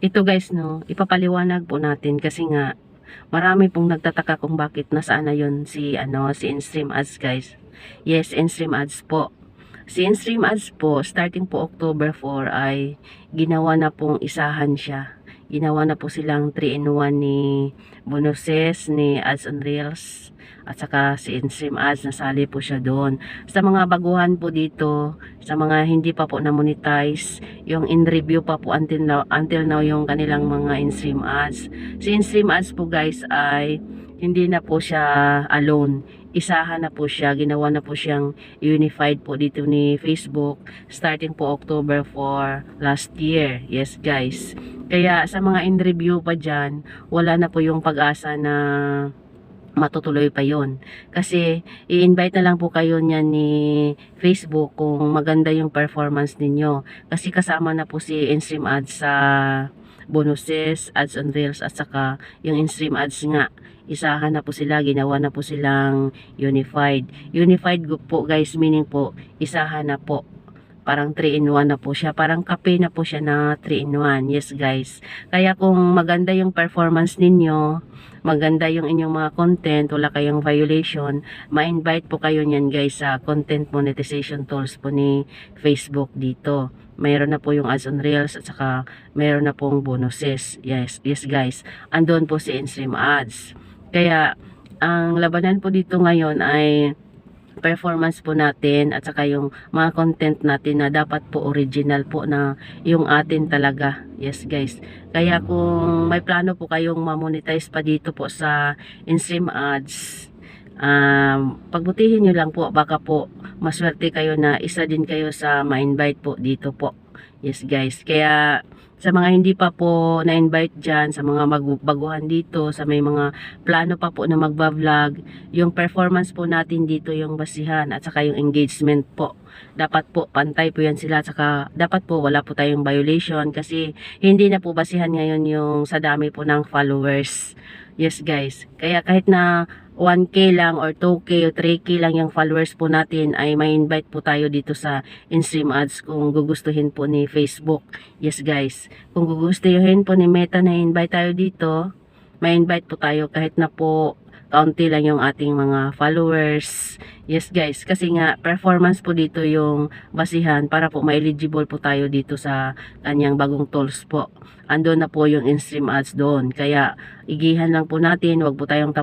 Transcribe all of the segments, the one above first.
Ito guys, no, ipapaliwanag po natin kasi nga marami pong nagtataka kung bakit nasaan na yun si si in-stream ads guys. Yes, in-stream ads po. Si in-stream ads po, starting po October 4 ay ginawa na pong isahan siya. Ginawa na po silang 3-in-1 ni bonuses, ni ads and reels, at saka si in-stream ads, nasali po siya doon. Sa mga baguhan po dito, sa mga hindi pa po na-monetize, yung in-review pa po until now yung kanilang mga in-stream ads. Si in-stream ads po guys ay hindi na po siya alone. Isahan na po siya, ginawa na po siyang unified po dito ni Facebook starting po October 4 last year. Yes guys. Kaya sa mga in-review pa dyan, wala na po yung pag-asa na matutuloy pa yon. Kasi i-invite na lang po kayo niyan ni Facebook kung maganda yung performance ninyo. Kasi kasama na po si in-stream ads sa bonuses, ads on reels, at saka yung in-stream ads nga. Isahan na po sila, ginawa na po silang unified. Unified group po guys, meaning po isahan na po. Parang 3-in-1 na po siya. Parang kape na po siya na 3-in-1. Yes guys. Kaya kung maganda yung performance ninyo, maganda yung inyong mga content, wala kayong violation, ma-invite po kayo niyan guys sa content monetization tools po ni Facebook dito. Mayroon na po yung ads on reels at saka mayroon na pong bonuses. Yes guys. Andun po si in-stream ads. Kaya ang labanan po dito ngayon ay performance po natin at saka yung mga content natin na dapat po original po na yung atin talaga. Yes guys. Kaya kung may plano po kayong ma-monetize pa dito po sa in-stream ads, pagbutihin nyo lang po, baka po maswerte kayo na isa din kayo sa ma-invite po dito po. Yes guys. Kaya sa mga hindi pa po na-invite dyan, sa mga baguhan dito, sa may mga plano pa po na magba-vlog, yung performance po natin dito yung basihan at saka yung engagement po. Dapat po pantay po yan sila at saka dapat po wala po tayong violation kasi hindi na po basihan ngayon yung sa dami po ng followers. Yes guys. Kaya kahit na 1K lang or 2K o 3K lang yung followers po natin ay may invite po tayo dito sa in-stream ads kung gugustuhin po ni Facebook. Yes guys. Kung gugustuhin po ni Meta na invite tayo dito, may invite po tayo kahit na po kaunti lang yung ating mga followers. Yes guys, kasi nga performance po dito yung basihan para po ma-eligible po tayo dito sa kanyang bagong tools po. Ando na po yung in-stream ads doon. Kaya igihan lang po natin, wag po tayong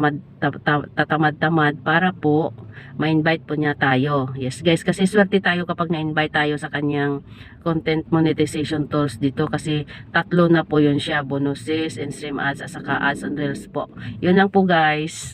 tatamad-tamad para po ma-invite po niya tayo. Yes guys, kasi swerte tayo kapag na-invite tayo sa kanyang content monetization tools dito kasi tatlo na po yun siya, bonuses, in-stream ads, at saka ads and reels po. Yun lang po guys.